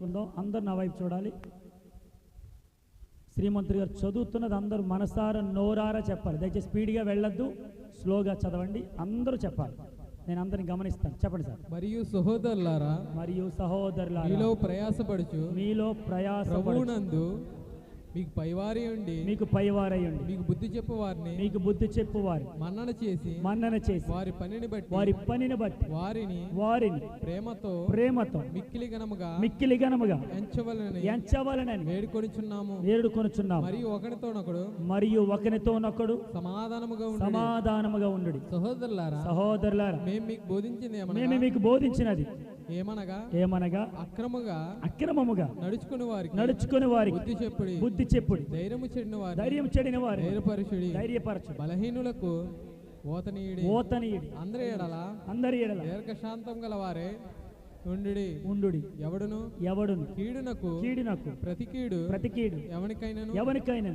సమర్పించుకుందాం. అందరు నా వైపు చూడాలి. శ్రీమంతుడు గారు చదువుతున్నది అందరూ మనసారా నోరారా చెప్పాలి. దయచేసి స్పీడ్గా వెళ్ళొద్దు, స్లోగా చదవండి. అందరూ చెప్పాలి. నేను అందరిని గమనిస్తాను. చెప్పండి సార్. మరియు సహోదరులారా, మరియు సహోదరులారా, మీలో ప్రయాసపడుచు మీకు పైవారి ఉండి మీకు పైవారయ్యండి మీకు బుద్ధి చెప్పువారి మన్నన చేసి వారి పనిని బట్టి వారిని ప్రేమతో మిక్కిలి ఘనముగా ఎంచవలెనని వేడుకొనుచున్నాము. మరియు ఒకనితోనొకడు సమాధానముగా ఉండుడి. సహోదరులారా, మేము మీకు బోధించినది ఏమనగా అక్రమముగా నడుచుకుని వారికి బుద్ధి చెప్పుడు, ధైర్యం చెడిన వారు ధైర్యపరచు, బలహీనులకు ఓతనీయుడి, అందరి ఎడల దీర్ఘశాంతం గలవారే ఉండుడి. ఎవడును కీడునకు ప్రతి కీడు ఎవనికైనా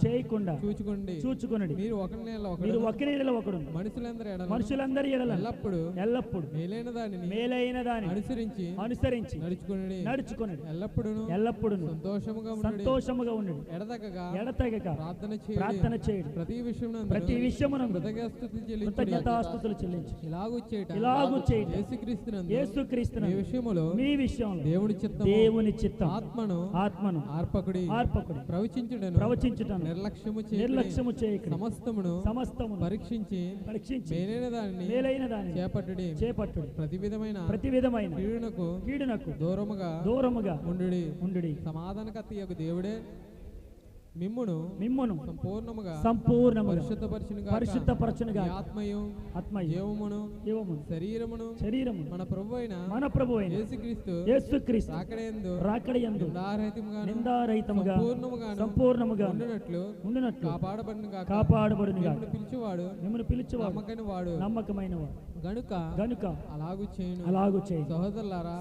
చేయకుండా చూచుకొనుడి. మీరు ఒకరి ఎడల ఒకడు మనుషులందరి ఎడల ఎల్లప్పుడు మేలైన దానిని అనుసరించి నడుచుకొనుడి. ఎల్లప్పుడూ సంతోషముగా ఉండుడి. ఎడతెగక ప్రార్థన చేయుడి. ప్రతి విషయమునందు కృతజ్ఞతాస్తుతులు చెల్లించు. ఇలాగు చేయుడి. యేసుక్రీస్తు మీ విషయంలో దేవుని చిత్తం ఆత్మను ఆర్పకుడి ప్రవచించుటను నిర్లక్ష్యము చేయక సమస్తమును పరీక్షించి మేలైన దానిని చేపట్టుడి. ప్రతి విధమైన కీడునకు దూరముగా ఉండుడి. సమాధానకర్త దేవుడే మిమ్మును సంపూర్ణముగా పరిశుద్ధపరచునుగా. ఆత్మయు జీవమును శరీరము మన ప్రభువైన యేసుక్రీస్తు రాకడయందు నిందారహితముగా సంపూర్ణముగా ఉండునట్లు కాపాడబడునుగా. మిమ్మును పిలుచువాడు నమ్మకమైనవాడు గనుక అలాగు చేయి.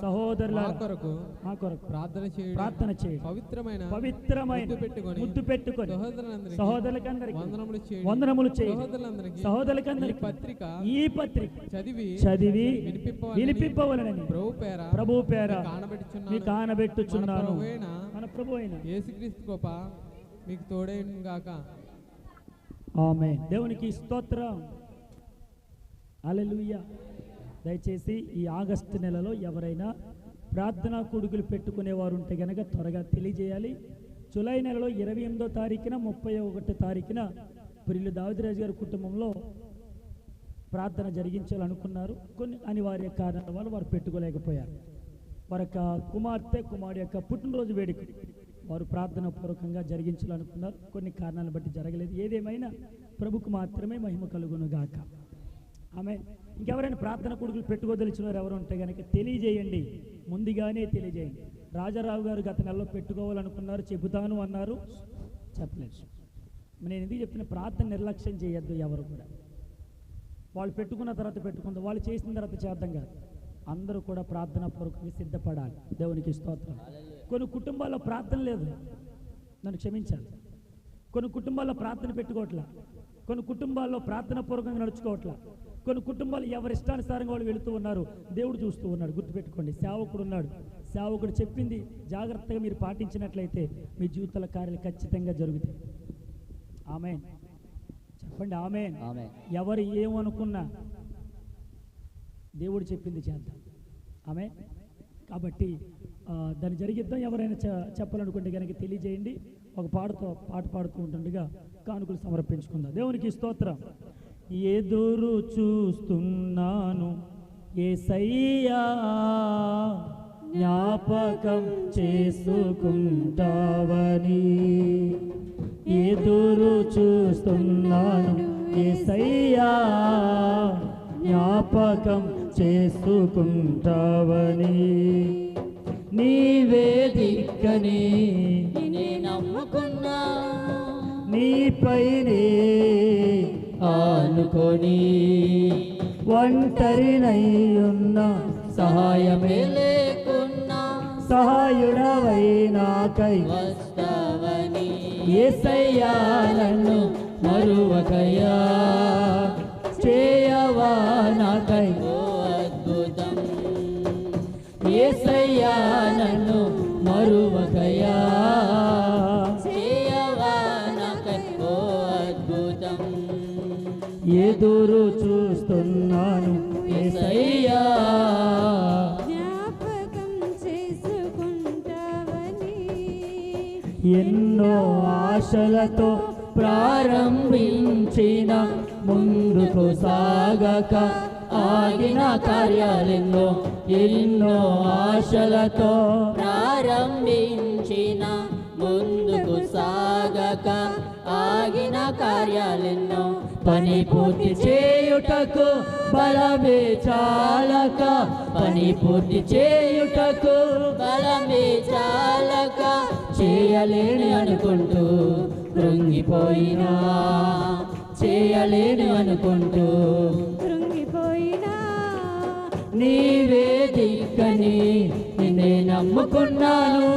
సహోదరులారా, మా కొరకు ప్రార్థన చేయి. పవిత్రమైన ముద్దు పెట్టుకొని సహోదరులకందరికీ వందనములు చేయి. సహోదరులకందరికీ ఈ పత్రిక చదివి వినిపింపవలెనని ప్రభు పేర మీకు కానబెట్టుచున్నాను. మన ప్రభువైన యేసుక్రీస్తు కృప మీకు తోడైను గాక. ఆమేన్. దేవునికి స్తోత్రం. హల్లెలూయా. దయచేసి ఈ ఆగస్టు నెలలో ఎవరైనా ప్రార్థనా కొడుకులు పెట్టుకునేవారు ఉంటే కనుక త్వరగా తెలియజేయాలి. జూలై నెలలో 28వ తారీఖున 31వ తారీఖున ప్రియులు దావిదరాజు గారి కుటుంబంలో ప్రార్థన జరిగించాలనుకున్నారు. కొన్ని అనివార్య కారణాల వల్ల వారు పెట్టుకోలేకపోయారు. వారి యొక్క కుమారుడు యొక్క పుట్టినరోజు వేడుక వారు ప్రార్థన పూర్వకంగా జరిగించాలనుకున్నారు. కొన్ని కారణాలను బట్టి జరగలేదు. ఏదేమైనా ప్రభుకు మాత్రమే మహిమ కలుగును గాక. ఆమె ఇంకెవరైనా ప్రార్థన కొడుకులు పెట్టుకోదలిచిన వారు ఎవరు ఉంటే కనుక తెలియజేయండి. ముందుగానే తెలియజేయండి. రాజారావు గారు గత నెలలో పెట్టుకోవాలనుకున్నారు, చెబుతాను అన్నారు, చెప్పలేదు. నేను ఎందుకు చెప్తున్నా, ప్రార్థన నిర్లక్ష్యం చేయొద్దు. ఎవరు కూడా వాళ్ళు పెట్టుకున్న తర్వాత పెట్టుకుందాం, వాళ్ళు చేసిన తర్వాత చేద్దాం కాదు. అందరూ కూడా ప్రార్థన పూర్వకంగా సిద్ధపడాలి. దేవునికి స్తోత్రం. కొన్ని కుటుంబాల్లో ప్రార్థన లేదు, నన్ను క్షమించాలి. కొన్ని కుటుంబాల్లో ప్రార్థన పెట్టుకోవట్లా, కొన్ని కుటుంబాల్లో ప్రార్థన పూర్వకంగా నడుచుకోవట్లా, కొన్ని కుటుంబాలు ఎవరి ఇష్టానుసారంగా వాళ్ళు వెళుతూ ఉన్నారు. దేవుడు చూస్తూ ఉన్నాడు. గుర్తుపెట్టుకోండి, సేవకుడు ఉన్నాడు. సేవకుడు చెప్పింది జాగ్రత్తగా మీరు పాటించినట్లయితే మీ జీవితాల కార్యాలు ఖచ్చితంగా జరుగుతాయి. ఆమేన్ చెప్పండి. ఆమేన్. ఎవరు ఏమనుకున్నా దేవుడు చెప్పింది చేద్దాం. ఆమేన్. కాబట్టి దాన్ని జరిగిద్దాం. ఎవరైనా చెప్పాలనుకుంటే కనుక తెలియజేయండి. ఒక పాట పాడుతూ ఉంటుండగా కానుకలు సమర్పించుకుందాం. దేవునికి స్తోత్రం. ఎదురు చూస్తున్నాను యేసయ్యా, జ్ఞాపకం చేసుకుంటావని. ఎదురు చూస్తున్నాను యేసయ్యా, జ్ఞాపకం చేసుకుంటావని. నీవే దిక్కని నమ్ముకున్నా, నీపైనే ఆనుకొని ఒంటరినై ఉన్న సహాయమే లేకున్నా సహాయుడవై నాకై వస్తావని. యేసయ్యా నన్ను మరువకయ్యా, చేయవా నాకై అద్భుతం. యేసయ్యా నన్ను మరువకయా చేయవా నాకై ఓ అద్భుతం ఎదురు చూస్తున్నాను యేసయ్యా జ్ఞాపకం చేసుకుంటావని ఎన్నో ఆశలతో ప్రారంభించిన ముందుకు సాగక ఆగిన కార్యాలెన్నో ఎన్నో ఆశలతో ప్రారంభించిన ముందుకు సాగక ఆగిన కార్యాలెన్నో పని పూర్తి చేయుటకు బలమే చాలక పని పూర్తి చేయుటకు బలమే చాలక చేయలేని అనుకుంటూ కృంగిపోయినా చేయలేని అనుకుంటూ కృంగిపోయినా నీవే దిక్కని నిన్నే నమ్ముకున్నాను